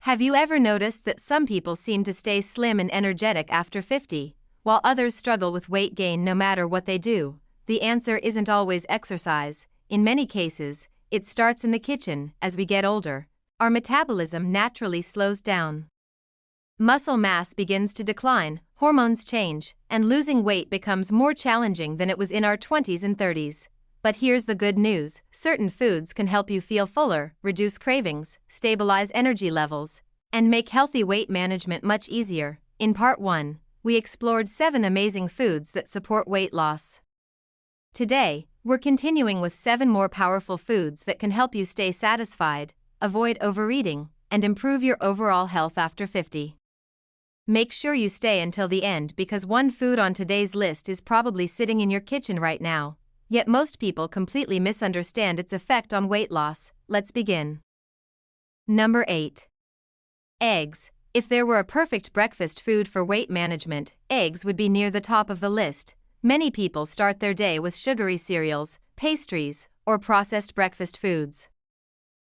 Have you ever noticed that some people seem to stay slim and energetic after 50, while others struggle with weight gain no matter what they do? The answer isn't always exercise. In many cases, it starts in the kitchen. As we get older, our metabolism naturally slows down. Muscle mass begins to decline, hormones change, and losing weight becomes more challenging than it was in our 20s and 30s. But here's the good news: certain foods can help you feel fuller, reduce cravings, stabilize energy levels, and make healthy weight management much easier. In Part 1, we explored 7 amazing foods that support weight loss. Today, we're continuing with 7 more powerful foods that can help you stay satisfied, avoid overeating, and improve your overall health after 50. Make sure you stay until the end because one food on today's list is probably sitting in your kitchen right now. Yet most people completely misunderstand its effect on weight loss. Let's begin. Number 8. Eggs. If there were a perfect breakfast food for weight management, eggs would be near the top of the list. Many people start their day with sugary cereals, pastries, or processed breakfast foods.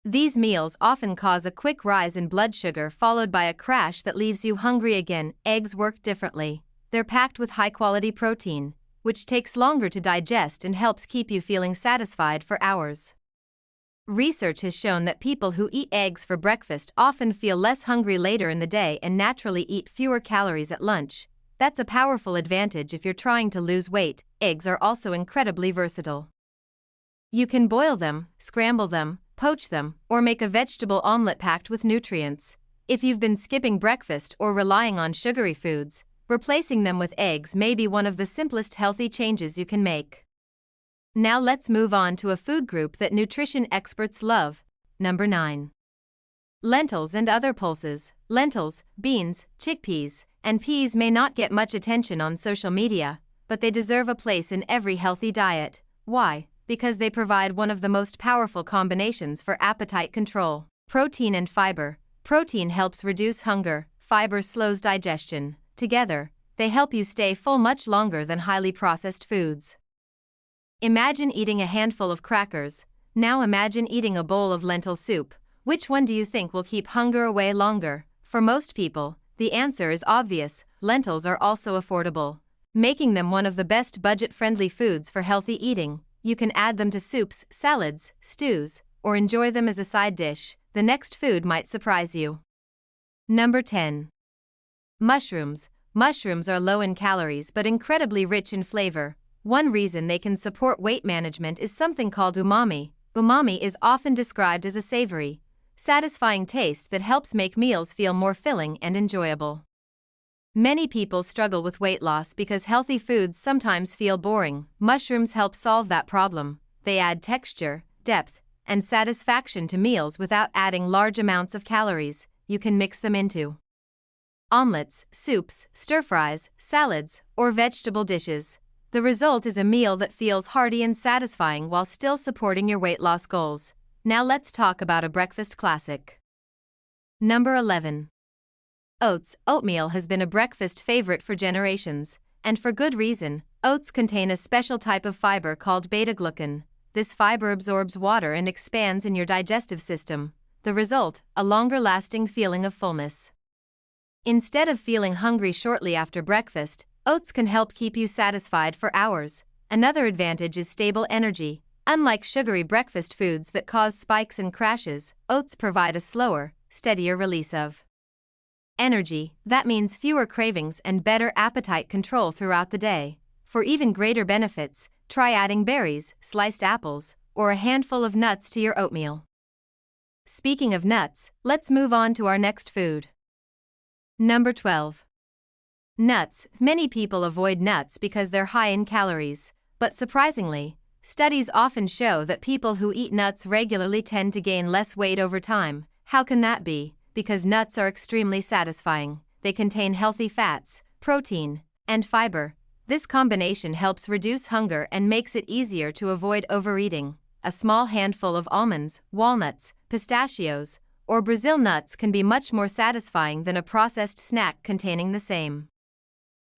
These meals often cause a quick rise in blood sugar followed by a crash that leaves you hungry again. Eggs work differently. They're packed with high-quality protein, which takes longer to digest and helps keep you feeling satisfied for hours. Research has shown that people who eat eggs for breakfast often feel less hungry later in the day and naturally eat fewer calories at lunch. That's a powerful advantage if you're trying to lose weight. Eggs are also incredibly versatile. You can boil them, scramble them, poach them, or make a vegetable omelet packed with nutrients. If you've been skipping breakfast or relying on sugary foods, replacing them with eggs may be one of the simplest healthy changes you can make. Now let's move on to a food group that nutrition experts love. Number 9. Lentils and other pulses. Lentils, beans, chickpeas, and peas may not get much attention on social media, but they deserve a place in every healthy diet. Why? Because they provide one of the most powerful combinations for appetite control. Protein and fiber. Protein helps reduce hunger, fiber slows digestion. Together, they help you stay full much longer than highly processed foods. Imagine eating a handful of crackers. Now imagine eating a bowl of lentil soup. Which one do you think will keep hunger away longer? For most people, the answer is obvious. Lentils are also affordable, making them one of the best budget-friendly foods for healthy eating. You can add them to soups, salads, stews, or enjoy them as a side dish. The next food might surprise you. Number 10. Mushrooms. Mushrooms are low in calories but incredibly rich in flavor. One reason they can support weight management is something called umami. Umami is often described as a savory, satisfying taste that helps make meals feel more filling and enjoyable. Many people struggle with weight loss because healthy foods sometimes feel boring. Mushrooms help solve that problem. They add texture, depth, and satisfaction to meals without adding large amounts of calories. You can mix them into omelets, soups, stir-fries, salads, or vegetable dishes. The result is a meal that feels hearty and satisfying while still supporting your weight loss goals. Now let's talk about a breakfast classic. Number 11. Oats. Oatmeal has been a breakfast favorite for generations, and for good reason. Oats contain a special type of fiber called beta-glucan. This fiber absorbs water and expands in your digestive system. The result, a longer-lasting feeling of fullness. Instead of feeling hungry shortly after breakfast, oats can help keep you satisfied for hours. Another advantage is stable energy. Unlike sugary breakfast foods that cause spikes and crashes, oats provide a slower, steadier release of energy. That means fewer cravings and better appetite control throughout the day. For even greater benefits, try adding berries, sliced apples, or a handful of nuts to your oatmeal. Speaking of nuts, let's move on to our next food. Number 12. Nuts. Many people avoid nuts because they're high in calories, but surprisingly, studies often show that people who eat nuts regularly tend to gain less weight over time. How can that be? Because nuts are extremely satisfying. They contain healthy fats, protein, and fiber. This combination helps reduce hunger and makes it easier to avoid overeating. A small handful of almonds, walnuts, pistachios, or Brazil nuts can be much more satisfying than a processed snack containing the same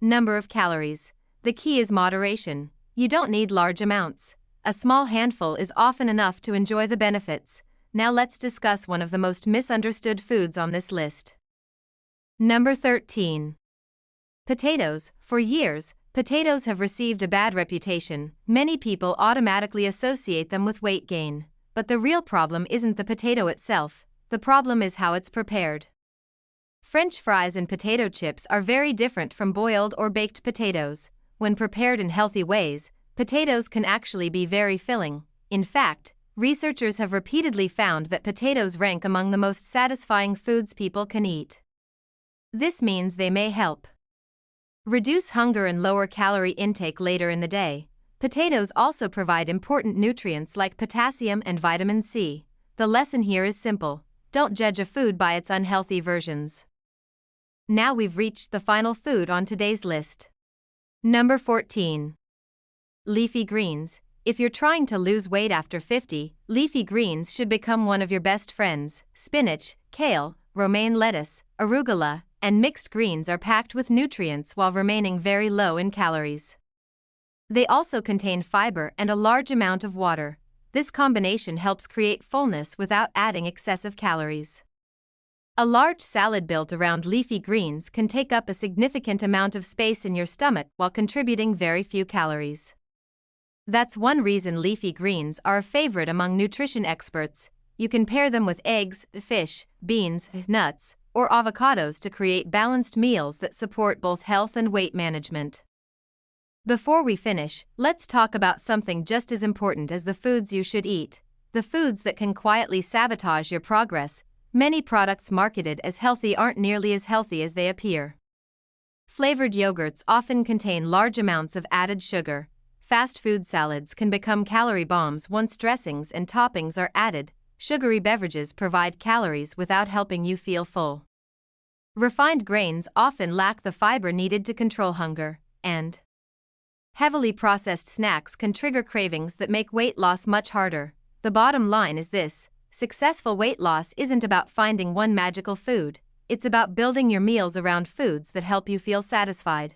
number of calories. The key is moderation. You don't need large amounts. A small handful is often enough to enjoy the benefits. Now let's discuss one of the most misunderstood foods on this list. Number 13. Potatoes. For years, potatoes have received a bad reputation. Many people automatically associate them with weight gain. But the real problem isn't the potato itself, the problem is how it's prepared. French fries and potato chips are very different from boiled or baked potatoes. When prepared in healthy ways, potatoes can actually be very filling. In fact, researchers have repeatedly found that potatoes rank among the most satisfying foods people can eat. This means they may help reduce hunger and lower calorie intake later in the day. Potatoes also provide important nutrients like potassium and vitamin C. The lesson here is simple: don't judge a food by its unhealthy versions. Now we've reached the final food on today's list. Number 14. Leafy greens. If you're trying to lose weight after 50, leafy greens should become one of your best friends. Spinach, kale, romaine lettuce, arugula, and mixed greens are packed with nutrients while remaining very low in calories. They also contain fiber and a large amount of water. This combination helps create fullness without adding excessive calories. A large salad built around leafy greens can take up a significant amount of space in your stomach while contributing very few calories. That's one reason leafy greens are a favorite among nutrition experts. You can pair them with eggs, fish, beans, nuts, or avocados to create balanced meals that support both health and weight management. Before we finish, let's talk about something just as important as the foods you should eat: the foods that can quietly sabotage your progress. Many products marketed as healthy aren't nearly as healthy as they appear. Flavored yogurts often contain large amounts of added sugar. Fast food salads can become calorie bombs once dressings and toppings are added. Sugary beverages provide calories without helping you feel full. Refined grains often lack the fiber needed to control hunger, and heavily processed snacks can trigger cravings that make weight loss much harder. The bottom line is this: successful weight loss isn't about finding one magical food, it's about building your meals around foods that help you feel satisfied,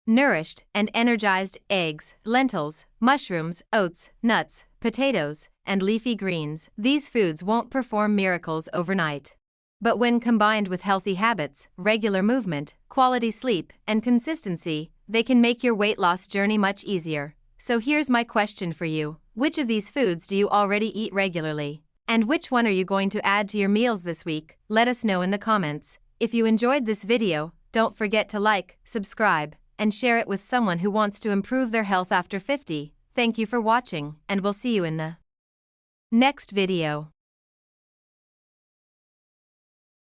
nourished, and energized. Eggs, lentils, mushrooms, oats, nuts, potatoes, and leafy greens. These foods won't perform miracles overnight. But when combined with healthy habits, regular movement, quality sleep, and consistency, they can make your weight loss journey much easier. So here's my question for you: which of these foods do you already eat regularly? And which one are you going to add to your meals this week? Let us know in the comments. If you enjoyed this video, don't forget to like, subscribe, and share it with someone who wants to improve their health after 50. Thank you for watching, and we'll see you in the next video.